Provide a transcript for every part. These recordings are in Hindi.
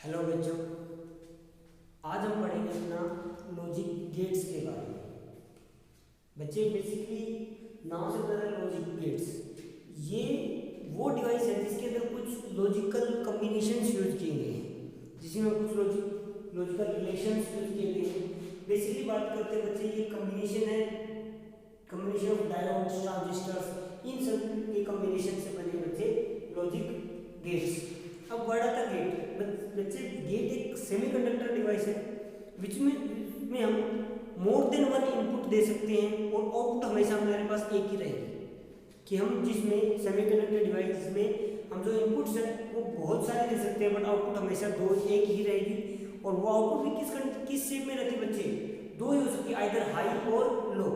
हेलो बच्चों, आज हम पढ़ेंगे अपना लॉजिक गेट्स के बारे में। बच्चे बेसिकली नाम से पता है लॉजिक गेट्स, ये वो डिवाइस है जिसके अंदर कुछ लॉजिकल कॉम्बिनेशंस यूज किए गए हैं, जिसमें कुछ लॉजिकल रिलेशंस यूज किए गए हैं। बेसिकली बात करते हैं बच्चे, ये कॉम्बिनेशन है, कॉम्बिनेशन ऑफ डायोड्स, ट्रांजिस्टर्स, इन सब के कॉम्बिनेशन से बने बच्चे लॉजिक गेट्स। अब वर्ड आता है गेट। बच्चे गेट एक सेमीकंडक्टर डिवाइस है जिसमें हम मोर देन वन इनपुट दे सकते हैं और आउटपुट हमेशा हमारे पास एक ही रहेगी। कि हम जिसमें सेमीकंडक्टर डिवाइस में हम जो इनपुट्स हैं वो बहुत सारे दे सकते हैं, बट आउटपुट हमेशा एक ही रहेगी। और वो आउटपुट भी किस शेप में रहती है बच्चे? दो ही हो सकती है, आइदर हाई और लो।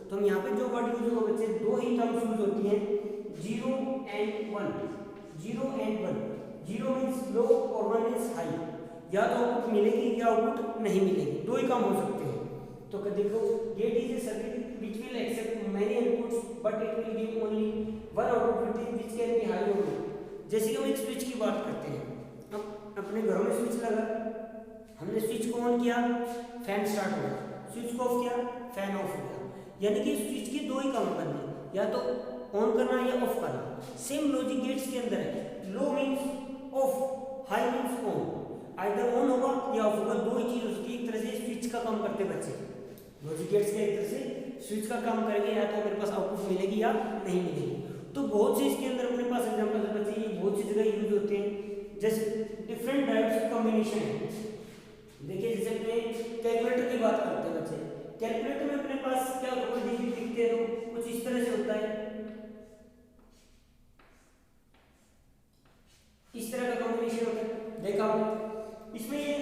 तो हम यहाँ पे जो वर्ड यूज होगा बच्चे, दो ही टर्म्स यूज होती हैं, 0 and 1। 0 and 1, 0 मीन्स लो और 1 मीन्स हाई। या तो आउटपुट मिलेगी या आउटपुट नहीं मिलेगी, दो ही काम हो सकते हैं। तो देखो, gate is a circuit which will accept many inputs but it will give only one output which can be high or low. जैसे कि हम एक स्विच की बात करते हैं, अब अपने घरों में स्विच लगा, हमने स्विच को ऑन किया, फैन स्टार्ट हो गया, स्विच को ऑफ किया, फैन ऑफ हो गया। यानी कि स्विच के दो ही काम करने, या तो ऑन करना या ऑफ करना। सेम लॉजिक गेट्स के अंदर है, low means off, high means on. Either on होगा या ऑफ होगा, दो ही चीज हो सकती है। एक तरह से स्विच का काम करते बच्चे, लॉजिक गेट्स के एक तरह से स्विच का काम करेंगे, या तो मेरे पास आउटपुट मिलेगी या नहीं मिलेगी। तो बहुत से इसके अंदर अपने पास एग्जांपल है बच्चे, ये बहुत सी जगह यूज होते हैं। जैसे डिफरेंट डायोड्स की कॉम्बिनेशन है। देखिए, जैसे अपने कैलकुलेटर की बात करते हैं बच्चे, कैलकुलेटर में अपने पास क्या होता है, डिजिट लिखते हैं तो कुछ इस तरह से होता है, इस तरह का कॉम्बिनेशन होता है। देखा आपने, इसमें ये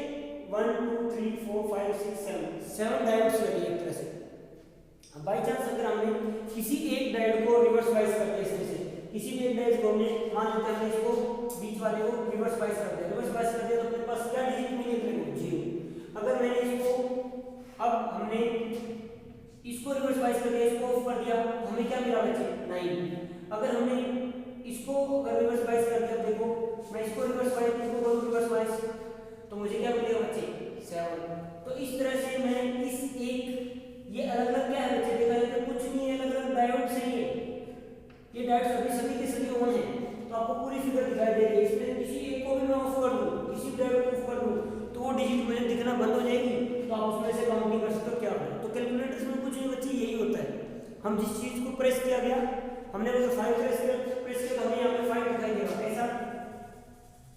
1 2 3 4 5 6 7 डायोड्स लगे एक तरह से। अब बाई चांस अगर हमने किसी एक डायोड को रिवर्स बाइस कर दिया, इसमें से किसी भी एक डायोड को हमने मान लेते हैं, हमने इसको बीच वाले को रिवर्स बाइस कर दिया, रिवर्स बाइस कर दिया तो अपने पास क्या डिजिट मिले? अपने को 0। अगर मैंने इसको, अब हमने इसको रिवर्स बाइस कर दिया, इसको ऑफ कर दिया, हमें क्या मिला बच्चे? 9। अगर हमने इसको अगर रिवर्स बाइस कर दिया, देखो मैं इसको रिवर्स बाइस, इसको करूं रिवर्स बाइस, तो मुझे क्या मिलेगा बच्चे? 7। तो इस तरह से मैं इस एक, ये अलग अलग क्या है बच्चे? देखा जाए तो कुछ नहीं है, अलग अलग डायोड से ही है। ये डायोड सभी के सभी ऑन है, तो आपको पूरी फिगर दिखाई दे रही है। इसमें किसी एक को भी मैं ऑफ कर दूं, किसी डायोड को ऑफ कर दूं, तो वो डिजिट मुझे दिखना बंद हो जाएगी, तो आप उसमें से काउंटिंग कर सकते हो क्या है। तो कैलकुलेटर्स में कुछ नहीं बच्चे, यही होता है। हम जिस चीज को प्रेस किया गया, हमने अगर 5 प्रेस किया तो हमें यहाँ पे 5 दिखाई देगा। ऐसा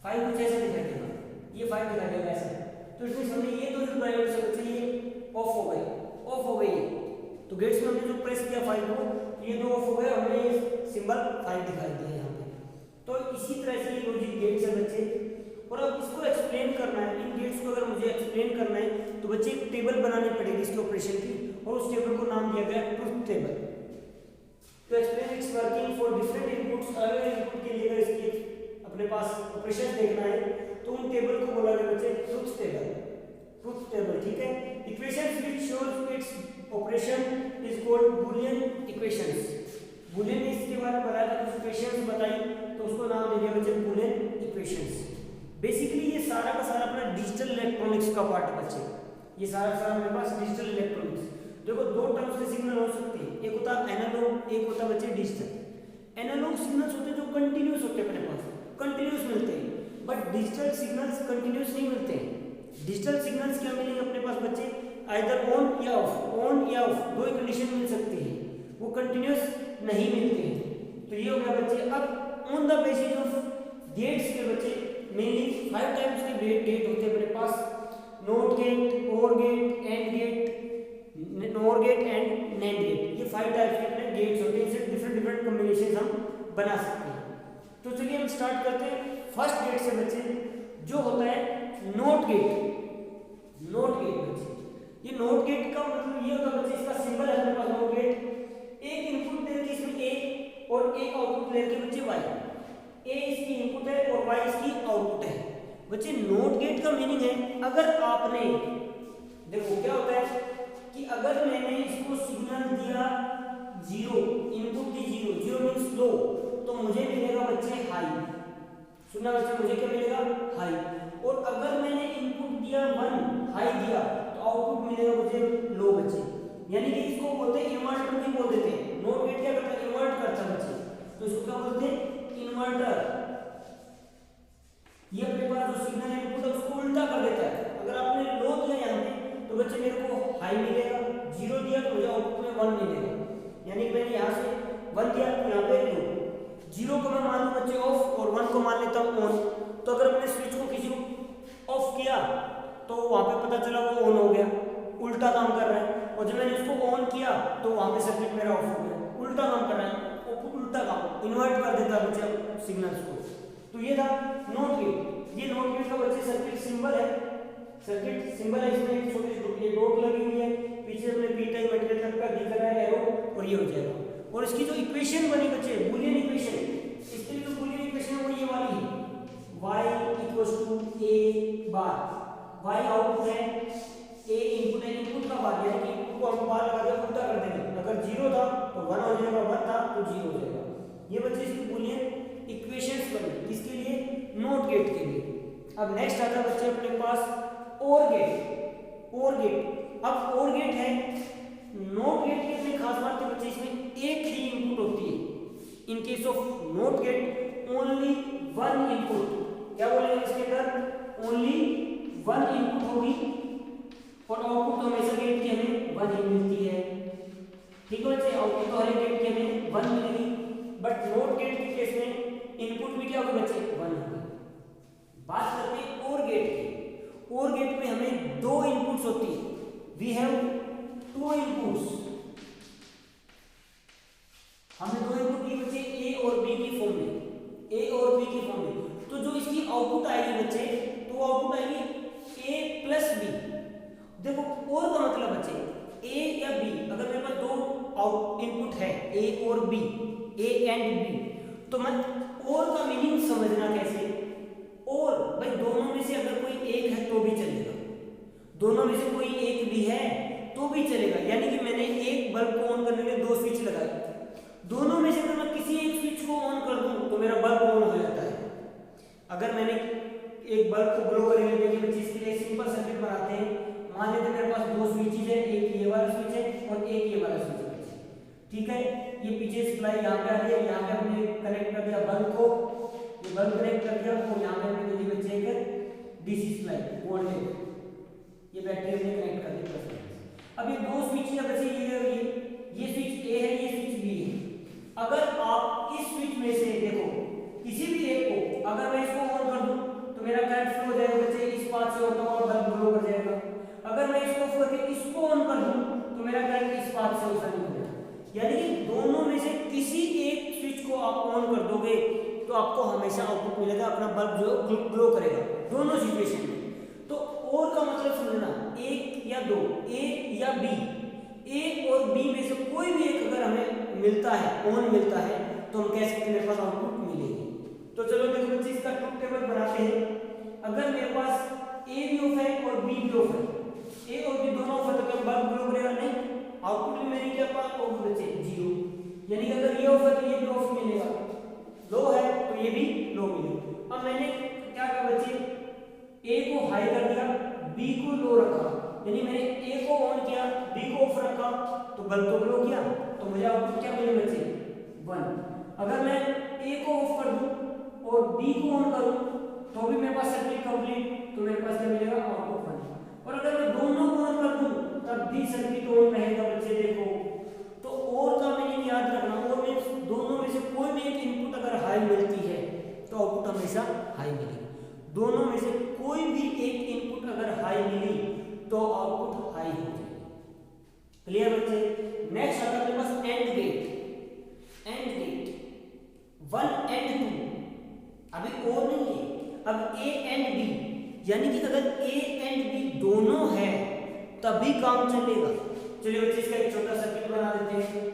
5 कुछ ऐसा दिखाई देगा, ये 5 दिखाई देगा ऐसा। तो इसमें हमने ये दो जो डायोड से बच्चे ये ऑफ हो गए, ऑफ हो गए। तो गेट्स में हमने जो प्रेस किया 5 को, ये दो ऑफ हो गए, हमने ये सिंबल 5 दिखाई दिया यहाँ पे। तो इसी तरह से ये लॉजिक गेट्स है बच्चे। और अब इसको एक्सप्लेन करना है, इन गेट्स को अगर मुझे एक्सप्लेन करना है तो बच्चे एक टेबल बनानी पड़ेगी इसके ऑपरेशन की, और उस टेबल को नाम दिया गया ट्रुथ टेबल। तो explain it's working for different inputs, अलग अलग इनपुट के लिए अगर इसके अपने पास ऑपरेशन देखना है तो उन टेबल को बोला गया बच्चे ट्रुथ टेबल। ट्रुथ टेबल, ठीक है। Equations which shows its operation is called Boolean equations. Boolean ने इसके बारे में बताया था, कुछ इक्वेशंस बताई, तो उसको नाम दे दिया बच्चे बूलियन इक्वेशंस। बेसिकली ये सारा का सारा अपना डिजिटल इलेक्ट्रॉनिक्स का पार्ट है बच्चे। ये सारा का सारा मेरे पास डिजिटल इलेक्ट्रॉनिक्स। देखो, दो टर्म्स से सिग्नल हो सकते हैं, एक होता है एनालॉग, एक होता है बच्चे डिजिटल। एनालॉग सिग्नल्स होते हैं जो कंटिन्यूअस होते हैं, अपने पास कंटिन्यूअस मिलते हैं, बट डिजिटल सिग्नल्स कंटिन्यूअस नहीं मिलते हैं। डिजिटल सिग्नल्स क्या मिलेंगे अपने पास बच्चे? आइदर ऑन या ऑफ, ऑन या ऑफ, दो ही कंडीशन मिल सकती है, वो कंटिन्यूअस नहीं मिलते हैं। तो ये हो गया बच्चे। अब on the basis of gates के बच्चे मेनली 5 टाइप्स के गेट होते हैं अपने पास, not gate, or gate, and gate, nor gate and nand gate. ये 5 टाइप्स के अपने गेट्स होते हैं, इससे डिफरेंट कॉम्बिनेशन हम बना सकते हैं। तो चलिए हम स्टार्ट करते हैं फर्स्ट गेट से बच्चे, जो होता है नॉट गेट। नॉट गेट बच्चे, ये नॉट गेट का मतलब ये होता है बच्चे, इसका सिंबल है अपने पास नॉट गेट। एक इनपुट दे के इसमें ए और एक आउटपुट दे के बच्चे वाई। ए इसकी इनपुट है और वाई इसकी आउटपुट है बच्चे। नॉट गेट का मीनिंग है, अगर आपने, देखो क्या होता है कि अगर मैंने इसको सिग्नल दिया 0, इनपुट दी 0, 0 मीन्स लो, तो मुझे मिलेगा बच्चे हाई। सुनना बच्चे, मुझे क्या मिलेगा? हाई। और अगर मैंने इनपुट दिया 1 हाई दिया तो आउटपुट मिलेगा मुझे लो बच्चे। यानी कि इसको बोलते हैं इन्वर्टर भी बोल देते हैं। नॉट गेट क्या करता है, इन्वर्ट करता है बच्चे, तो इसको क्या बोलते हैं, इन्वर्टर। ये अपने पास जो सिग्नल इनपुट है उसको उल्टा कर देता है। अगर आपने लो दिया यहाँ पे तो बच्चे मेरे को हाई मिलेगा, 0 दिया तो मुझे आउटपुट में 1 मिलेगा। यानी कि मैंने यहाँ से 1 दिया तो यहाँ पे लो, 0 को मैं मान लूँ बच्चे ऑफ और 1 को मान लेता हूँ ऑन। तो अगर मैंने स्विच को किसी को ऑफ किया तो वहाँ पे पता चला वो ऑन हो गया, उल्टा काम कर रहा है। और जब मैंने उसको ऑन किया तो वहाँ पे सर्किट मेरा ऑफ हो गया, उल्टा काम कर रहा है, उल्टा काम इन्वर्ट कर देता है बच्चे सिग्नल्स को। तो ये था नॉट गेट। ये नॉट गेट का बच्चे सर्किट सिंबल है, सर्किट सिंबल है, इसमें एक छोटी सी डॉट लगी हुई है, पीछे अपने पी टाइप मटेरियल का दिख रहा है एरो, और ये हो जाएगा। और इसकी जो इक्वेशन बनी बच्चे बूलियन इक्वेशन, इसके लिए जो बूलियन इक्वेशन है वो ये वाली है, y = a bar. y output है, a इनपुट है, इनपुट का बार यानी कि इनपुट को हम बार लगा के उल्टा कर देंगे। अगर 0 था तो 1 हो जाएगा, 1 था तो 0 हो जाएगा। ये बच्चे इसकी बूलियन इक्वेशंस बनी, किसके लिए, नॉट गेट के लिए। अब नेक्स्ट आता है बच्चे अपने पास और गेट। और गेट, अब और गेट है, नॉट गेट की अपनी खास बात है बच्चे इसमें एक ही इनपुट होती है। In case of not get only 1 input, क्या बोलेंगे इसके अंदर, ओनली 1 इनपुट होगी और आउटपुट तो हमेशा गेट की हमें 1 ही मिलती है। ठीक है बच्चे, आउटपुट तो हर एक गेट की हमें 1 मिलेगी, बट नॉट गेट के केस में इनपुट भी क्या होगी बच्चे, 1 होगी। बात करते हैं और गेट की। और गेट में हमें 2 इनपुट्स होती है, वी हैव 2 इनपुट्स। हमें 2 इनपुट की बच्चे ए और बी की फॉर्म में, ए और बी की फॉर्म में। तो जो इसकी आउटपुट आएगी बच्चे, तो आउटपुट आएगी ए प्लस बी। देखो और का मतलब बच्चे ए या बी, अगर मेरे पास 2 इनपुट है ए और बी, ए एंड बी, तो मैं और का मीनिंग समझना कैसे। और भाई दोनों में से अगर कोई एक है तो भी चलेगा, दोनों में से कोई एक भी है तो भी चलेगा। यानी कि मैंने एक बल्ब को ऑन करने के लिए 2 स्विच लगाए, दोनों में से अगर मैं किसी एक स्विच को ऑन कर दूं तो मेरा बल्ब ऑन हो जाता है। अगर मैंने एक बल्ब को ग्लो करने के लिए बच्चे इसके लिए सिंपल सर्किट बनाते हैं। मान लेते मेरे पास 2 स्विचेस है, एक ये वाला स्विच है और एक ये वाला स्विच है, ठीक है। ये पीछे सप्लाई यहाँ पे आ रही है, यहाँ पे हमने कनेक्ट कर दिया बल्ब को, ये बल्ब कनेक्ट कर दिया, और यहाँ पे हमने दे दी बच्चे एक डीसी सप्लाई वोल्टेज, ये बैटरी हमने कनेक्ट कर दी। अब ये 2 स्विच है बच्चे, ये स्विच ए है, ये स्विच बी है। अगर आप इस स्विच में से देखो किसी भी एक को, अगर मैं इसको ऑन कर दूं तो मेरा करंट फ्लो हो जाएगा बच्चे, इस पाथ से होता हुआ बल्ब ग्लो कर जाएगा। अगर मैं इसको ऑफ करके इसको ऑन कर दूं तो मेरा करंट इस पाथ से होता नहीं होगा। यानी कि दोनों में से किसी एक स्विच को आप ऑन कर दोगे तो आपको हमेशा आउटपुट मिलेगा, अपना बल्ब जो ग्लो करेगा दोनों सिचुएशन में। तो और का मतलब समझना, एक या 2, ए या बी, ए और बी में से कोई भी एक अगर हमें मिलता है, ऑन मिलता है, तो हम कह सकते हैं मेरे पास आउटपुट मिलेगी। तो चलो देखो बच्चे इसका ट्रुथ टेबल बनाते हैं। अगर मेरे पास ए भी ऑफ है और बी भी ऑफ है, ए और बी दोनों ऑफ है, तो क्या बल्ब ग्लो करेगा? नहीं, आउटपुट में मेरी क्या पास ऑफ बच्चे 0। यानी कि अगर ये ऑफ है तो ये भी ऑफ मिलेगा, लो है तो ये भी लो मिलेगा। अब मैंने क्या किया बच्चे, ए को हाई कर दिया, बी को लो रखा, यानी मैंने ए को ऑन किया, बी को ऑफ रखा, तो बल्ब तो ग्लो किया, तो मुझे आउटपुट क्या मिले बच्चे 1। अगर मैं ए को ऑफ कर दूं और बी को ऑन करूं तो भी मेरे पास सर्किट कंप्लीट, तो मेरे पास क्या मिलेगा आउटपुट 1। और अगर मैं दोनों को ऑन कर दूं तब भी सर्किट ऑन रहेगा बच्चे। देखो तो और का मीनिंग याद रखना, और में दोनों में से कोई भी एक इनपुट अगर हाई मिलती है तो आउटपुट हमेशा हाई मिलेगी। दोनों में से कोई भी एक इनपुट अगर हाई मिली तो आउटपुट हाई हो जाएगा। क्लियर बच्चे? नेक्स्ट आता है अपने पास and gate. And gate 1 and 2, अभी और नहीं है, अब ए एंड बी, यानी कि अगर ए एंड बी दोनों है तभी काम चलेगा। चलिए बच्चे इसका एक छोटा सर्किट बना देते हैं।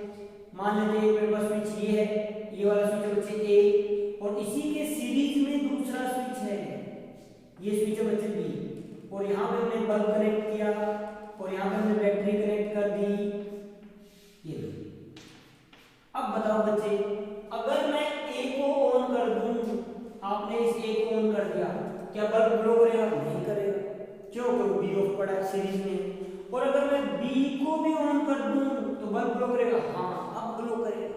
मान लेते हैं मेरे पास स्विच ये है, ये वाला स्विच है बच्चे ए, और इसी के सीरीज में दूसरा स्विच है, ये स्विच है बच्चे बी, और यहाँ पे हमने बल्ब कनेक्ट किया और यहाँ पे हमने बैटरी कनेक्ट कर दी, ये। अब बताओ बच्चे, अगर मैं ए को ऑन कर दूं, आपने इस ए को ऑन कर दिया, क्या बल्ब ग्लो करेगा? नहीं करेगा। क्यों? क्योंकि बी ऑफ पड़ा है सीरीज में। और अगर मैं बी को भी ऑन कर दूं तो बल्ब ग्लो करेगा? हाँ, अब ग्लो करेगा।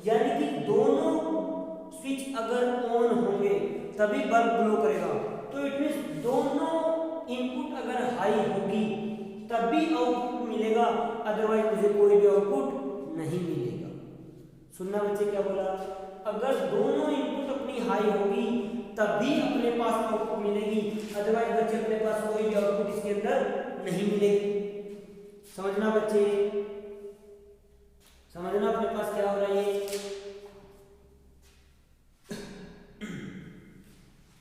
यानी कि दोनों स्विच अगर ऑन होंगे तभी बल्ब ग्लो करेगा। तो इट मींस दोनों इनपुट अगर हाई होगी तभी आउटपुट मिलेगा, अदरवाइज मुझे कोई भी आउटपुट नहीं मिलेगा। सुनना बच्चे क्या बोला? अगर दोनों इनपुट अपनी हाई होगी तभी अपने पास आउटपुट मिलेगी, अदरवाइज बच्चे अपने पास कोई भी आउटपुट इसके अंदर नहीं मिलेगी। समझना बच्चे, समझना अपने पास क्या हो रहा है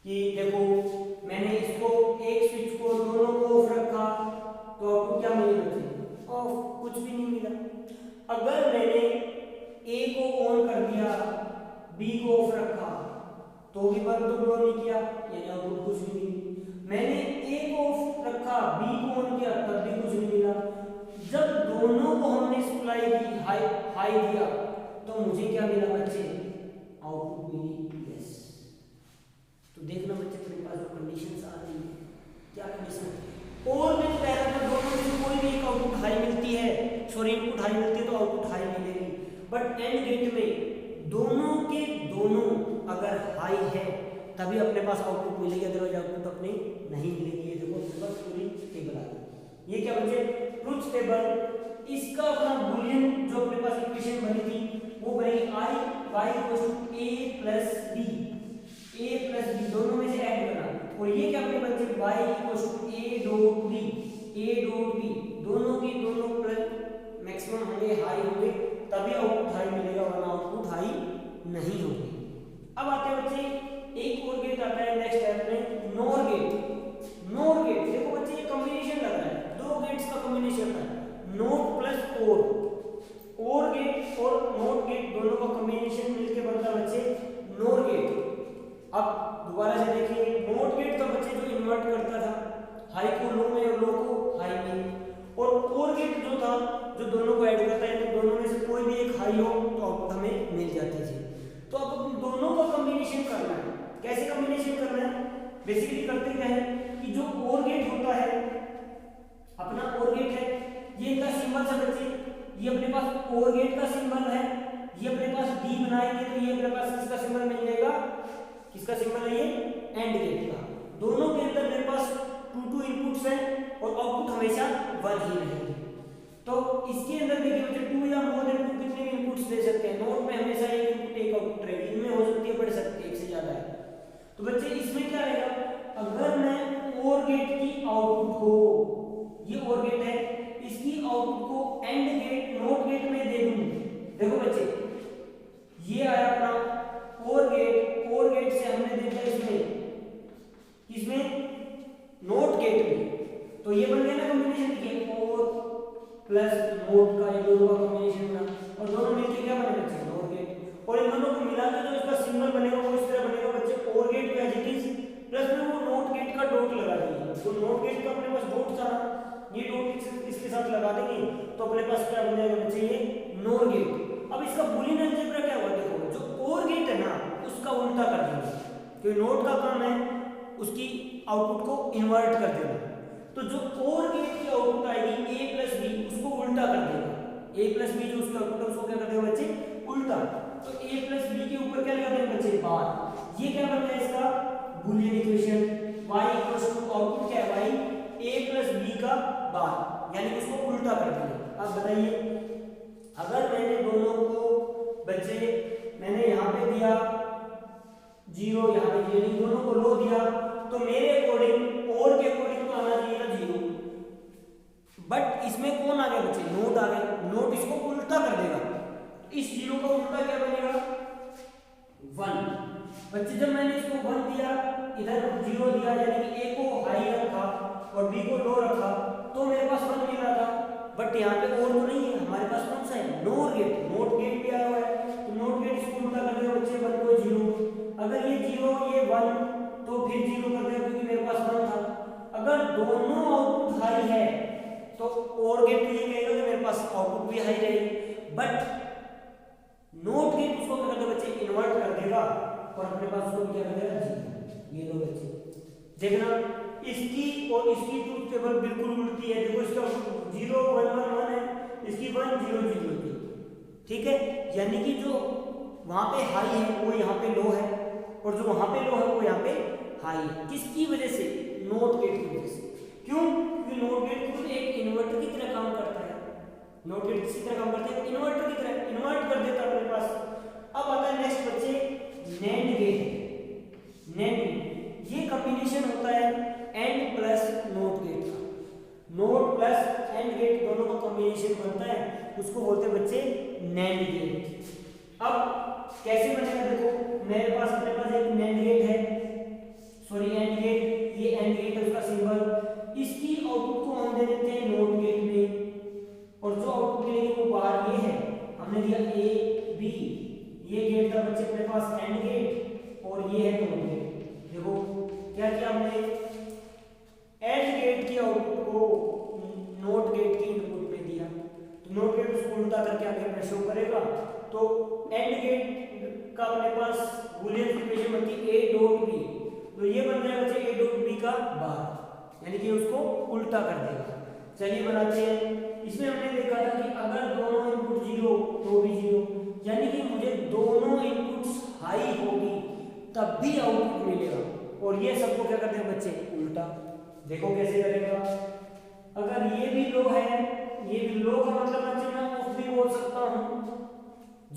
कि देखो मैंने इसको एक स्विच को दोनों को ऑफ रखा तो आपको क्या मिलेगा बच्चे? ऑफ, कुछ भी नहीं मिला। अगर मैंने ए को ऑन कर दिया, बी को ऑफ रखा तो भी बल्ब तो ग्लो नहीं किया, यानी आउटपुट कुछ भी नहीं। मैंने ए को ऑफ रखा, बी को ऑन किया, तब भी कुछ नहीं मिला। जब दोनों को हमने सप्लाई दी, हाई दिया, तो मुझे क्या मिला बच्चे? आउटपुट मिली यस। तो देखना बच्चे अपने पास जो कंडीशंस आ रही है, क्या कंडीशन? और भी पैरामीटर दोनों में से कोई भी एक आउटपुट हाई मिलती है, सॉरी इनपुट हाई मिलती है तो आउटपुट हाई मिलेगी। बट एंड गेट में दोनों के दोनों अगर हाई है तभी अपने पास आउटपुट मिलेगी, अदरवाइज आउटपुट अपने नहीं मिलेगी। ये देखो अपने पास पूरी टेबल आ गई। ये क्या बच्चे? Truth table. इसका अपना बूलियन जो अपने पास इक्वेशन बनी थी वो बनी I Y equals to A plus B, A plus B दोनों में से ऐड करना। और ये क्या अपने बच्चे? Y equals to A dot B, A dot B दोनों की दोनों प्लस मैक्सिमम होंगे, हाई होंगे, तभी आउटपुट हाई मिलेगा, वरना आउटपुट हाई नहीं होगी। अब आते हैं बच्चे एक और गेट आता है नेक्स्ट स्टेप में, नोर गेट। नोर गेट देखो बच्चे ये कॉम्बिनेशन लग रहा है, दो गेट्स का कॉम्बिनेशन है, नोट प्लस और गेट और नोट गेट दोनों का कॉम्बिनेशन मिलके बनता है बच्चे नोर गेट। अब दोबारा से देखिए, नोट गेट का बच्चे जो इन्वर्ट करता था हाई को लो में और लो को हाई में, और गेट जो था जो दोनों को ऐड करता है, तो दोनों में से कोई भी एक हाई हो तो आउटपुट हमें मिल जाती है। तो अब दोनों का कॉम्बिनेशन करना है। कैसे कॉम्बिनेशन करना है? बेसिकली करते क्या है कि जो और गेट होता है, अपना और गेट है, ये इनका सिंबल है बच्चे, ये अपने पास और गेट का सिंबल है, ये अपने पास डी बनाएंगे तो ये अपने पास किसका सिंबल मिल जाएगा? किसका सिंबल है? ये एंड गेट का। दोनों के अंदर मेरे पास 2 इनपुट्स हैं और आउटपुट हमेशा 1 ही रहेगी। तो इसके अंदर देखिए बच्चे 2 या मोर देन 2 कितने भी इनपुट्स दे सकते हैं। नोट में हमेशा एक इनपुट एक आउटपुट रहेगी, इनमें हो सकती है बढ़ सकती है, एक से ज्यादा है। तो बच्चे इसमें क्या रहेगा? अगर मैं और गेट की आउटपुट को, ये और गेट है, इसकी आउटपुट को एंड गेट नोट गेट में दे दूं, देखो बच्चे ये आया अपना और गेट से हमने देखा इसमें नोट गेट में, तो ये बन गया ना कॉम्बिनेशन, देखिए और प्लस नोट का ये दोनों का कॉम्बिनेशन बना, और दोनों मिलके क्या बने बच्चे? Not gate. और इन दोनों को मिलाकर जो इसका सिंबल बनेगा वो इस तरह बनेगा बच्चे, और गेट का एज इट इज प्लस में वो नोट गेट का डॉट लगा देंगे। तो नोट गेट का अपने पास डॉट था, ये डॉट इसके साथ लगा देंगे तो अपने पास क्या बन जाएगा बच्चे? ये नोर गेट। अब इसका बूलियन अलजेब्रा क्या हुआ? देखो जो और गेट है ना उसका उल्टा कर देंगे, क्योंकि नोट का काम है उसकी आउटपुट को इन्वर्ट कर देना। तो जो और गेट की आउटपुट आएगी a प्लस बी, उसको उल्टा कर देगा। a प्लस बी जो उसका आउटपुट है उसको क्या कर देगा बच्चे? उल्टा। तो a प्लस बी के ऊपर क्या लगा देंगे बच्चे? बार। ये क्या बन गया इसका Boolean equation, y equals to output क्या है? y a प्लस बी का बार, यानी उसको उल्टा कर देंगे। अब बताइए अगर मैंने दोनों को बच्चे मैंने यहाँ पे दिया 0, यहाँ पे दिया, दोनों को लो दिया, तो मेरे अकॉर्डिंग और के अकॉर्डिंग तो आना चाहिए था 0, बट इसमें कौन आ गया बच्चे? नोट आ गया। नोट इसको उल्टा कर देगा, इस 0 का उल्टा क्या बनेगा? 1। बच्चे जब मैंने इसको 1 दिया, इधर 0 दिया, यानी कि a को हाई रखा और b को लो रखा, तो मेरे पास 1 मिल रहा था। बट यहाँ पे और तो नहीं है, हमारे पास कौन सा है? Note gate. नोट गेट भी आया हुआ है, तो नोट गेट इसको उल्टा कर देगा बच्चे, 1 को 0। अगर ये 0 ये 1 तो फिर 0 कर देगा, क्योंकि मेरे पास 1 था। अगर दोनों आउटपुट हाई है तो और गेट ये कहेगा कि मेरे पास आउटपुट भी हाई रहेगी, बट नोट गेट उसको क्या कर देगा बच्चे? इन्वर्ट कर देगा और अपने पास उसको क्या कर देगा? 0। ये लो बच्चे, देखना इसकी और इसकी ट्रूथ टेबल बिल्कुल उल्टी है। देखो इसका 0 1 1 1 है, इसकी 1 0 0 थी। ठीक है, यानी कि जो वहां पे हाई है वो यहाँ पे लो है, और जो वहां पे लो है वो यहाँ पे हाई है। किसकी वजह से? नॉट गेट की वजह से। क्यों? क्योंकि नॉट गेट खुद एक इन्वर्टर की तरह काम करता है। नॉट गेट किसी तरह काम करता है? इन्वर्टर की तरह, इन्वर्ट कर देता है अपने पास। अब आता है नेक्स्ट बच्चे नैंड गेट। नैंड ये कॉम्बिनेशन होता है एंड प्लस नॉट गेट का। नॉट प्लस एंड गेट दोनों का कॉम्बिनेशन बनता है, उसको बोलते हैं बच्चे नैंड गेट। अब कैसे बनेगा? देखो मेरे पास अपने पास एक नैंड गेट है, सॉरी एंड गेट, ये एंड गेट है उसका सिंबल। इसकी आउटपुट को हम दे देते हैं नॉट गेट में, और जो आउटपुट मिलेगी वो बाहर ये है, हमने दिया ए बी। ये गेट था बच्चे अपने पास एंड गेट, और ये है नॉट गेट। देखो क्या किया हमने, एंड गेट की आउटपुट को नॉट गेट की इनपुट में दिया, तो नॉट गेट उसको उल्टा करके आगे अपना शो करेगा। तो एंड गेट का अपने पास बूलियन इक्वेशन बनती है a डॉट b, तो ये बन जाएगा बच्चे a डॉट b का बार, यानी कि उसको उल्टा कर देगा। चलिए बनाते हैं। इसमें हमने देखा था कि अगर दोनों इनपुट 0 तो भी 0, यानी कि मुझे दोनों इनपुट्स हाई होगी तब भी आउटपुट मिलेगा, और ये सबको क्या करते हैं बच्चे? उल्टा। देखो कैसे करेगा, अगर ये भी लो है, ये भी लो का मतलब बच्चे मैं ऑफ भी बोल सकता हूं।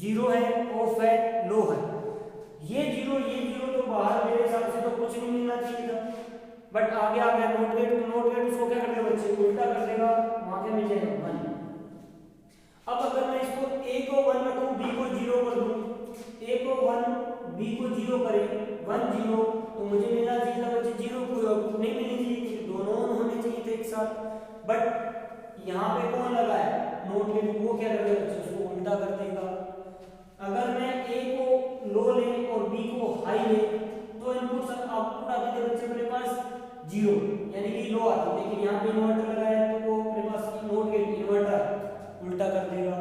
0 है, ऑफ है, लो है, ये 0 तो बाहर मेरे हिसाब से तो कुछ नहीं मिलना चाहिए था, बट आगे आ गया नॉट गेट। तो नॉट गेट उसको क्या कर देगा बच्चे? उल्टा कर देगा, वहां पे मिल जाएगा 1। अब अगर मैं इसको a को 1 रखूं, b को 0 कर दूं, a को 1 b को 0 करें, 1 0, तो मुझे मिलना चाहिए था बच्चे 0, कोई आउटपुट नहीं मिलनी चाहिए, दोनों होने चाहिए थे एक साथ। बट यहाँ पे कौन लगा है? नॉट गेट, वो क्या करेगा बच्चे? उसको उल्टा कर देगा। अगर मैं a को लो ले और b को हाई ले, तो इनपुट सब आउटपुट आते थे बच्चे अपने पास 0, यानी कि लो आते, लेकिन यहाँ पे इन्वर्टर लगाया है तो वो अपने पास नॉट गेट इन्वर्टर उल्टा कर देगा।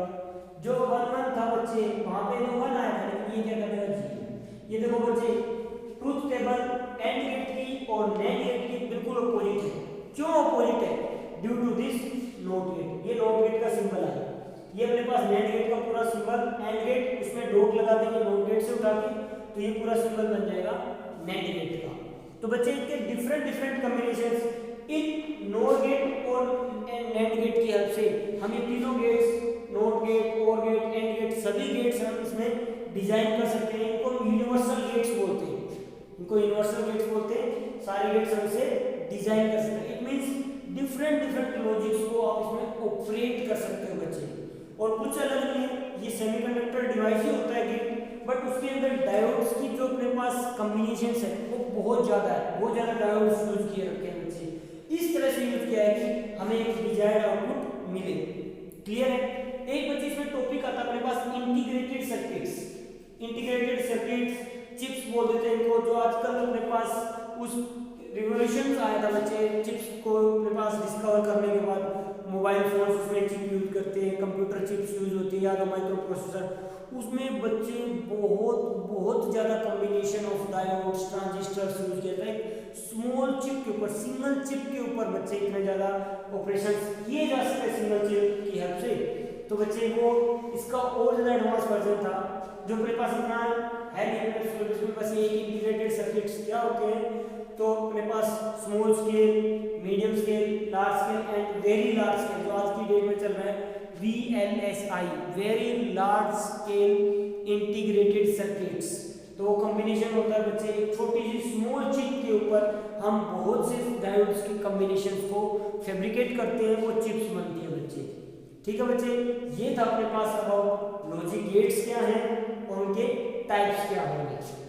जो 1 1 था बच्चे, वहां पे तो 1 आया था, लेकिन ये क्या कर देगा? 0। ये देखो बच्चे ट्रुथ टेबल एंड गेट की और नैंड गेट की बिल्कुल अपोजिट है। क्यों अपोजिट है? Due to this not gate. ये नॉट गेट का सिंबल है, ये अपने पास नैंड गेट का पूरा सिंबल, एंड गेट उसमें डॉट लगा देंगे नॉट गेट से उठा के, तो ये पूरा सिंबल बन जाएगा नैंड गेट का। तो बच्चे इनके different combinations in not gate और नैंड गेट की हेल्प से हम ये तीनों गेट्स, नॉट गेट, और गेट, एंड गेट, सभी गेट्स हम इसमें डिजाइन कर सकते हैं। इनको यूनिवर्सल गेट्स बोलते हैं, इनको यूनिवर्सल गेट्स बोलते हैं। सारे गेट्स हम इसे डिजाइन कर सकते हैं। इट मींस डिफरेंट लॉजिक्स को आप इसमें ऑपरेट कर सकते हो बच्चे, और कुछ अलग नहीं है, ये सेमीकंडक्टर डिवाइस ही होता है गेट, बट उसके अंदर डायोड्स की जो अपने पास कॉम्बिनेशंस है वो बहुत ज़्यादा है, बहुत ज़्यादा डायोड्स यूज किए रखे हैं बच्चे। इस तरह से यूज किया है कि हमें एक डिजायर्ड आउटपुट मिले। क्लियर है? एक बच्चे इसमें टॉपिक आता है अपने पास integrated circuits. Integrated circuits, chips बोल देते हैं इनको, जो आजकल अपने पास उस रिवोल्यूशन आया था बच्चे, चिप्स को अपने पास डिस्कवर करने के बाद मोबाइल फोन उसमें चिप यूज करते हैं, कंप्यूटर चिप्स यूज होती है, या तो माइक्रो प्रोसेसर, उसमें बच्चे बहुत ज़्यादा combination of diodes, transistors use किया जाता है। स्मॉल चिप के ऊपर, सिंगल चिप के ऊपर बच्चे इतने ज़्यादा ऑपरेशंस किए जा सकते हैं सिंगल चिप की हेल्प से। तो बच्चे वो इसका और ज़्यादा एडवांस वर्जन था, जो अपने पास इतना है नहीं, उसमें बस ये इंटीग्रेटेड सर्किट्स क्या होते हैं, तो अपने पास small scale, medium scale, large scale and very large scale, जो आज की डेट में चल रहा है VLSI, very large scale integrated circuits. तो वो कॉम्बिनेशन होता है बच्चे, एक छोटी सी स्मॉल चिप के ऊपर हम बहुत से डायोड्स की कॉम्बिनेशंस को फैब्रिकेट करते हैं, वो चिप्स बनती है बच्चे। ठीक है बच्चे, ये था अपने पास अबाउट लॉजिक गेट्स क्या हैं और उनके टाइप्स क्या होंगे।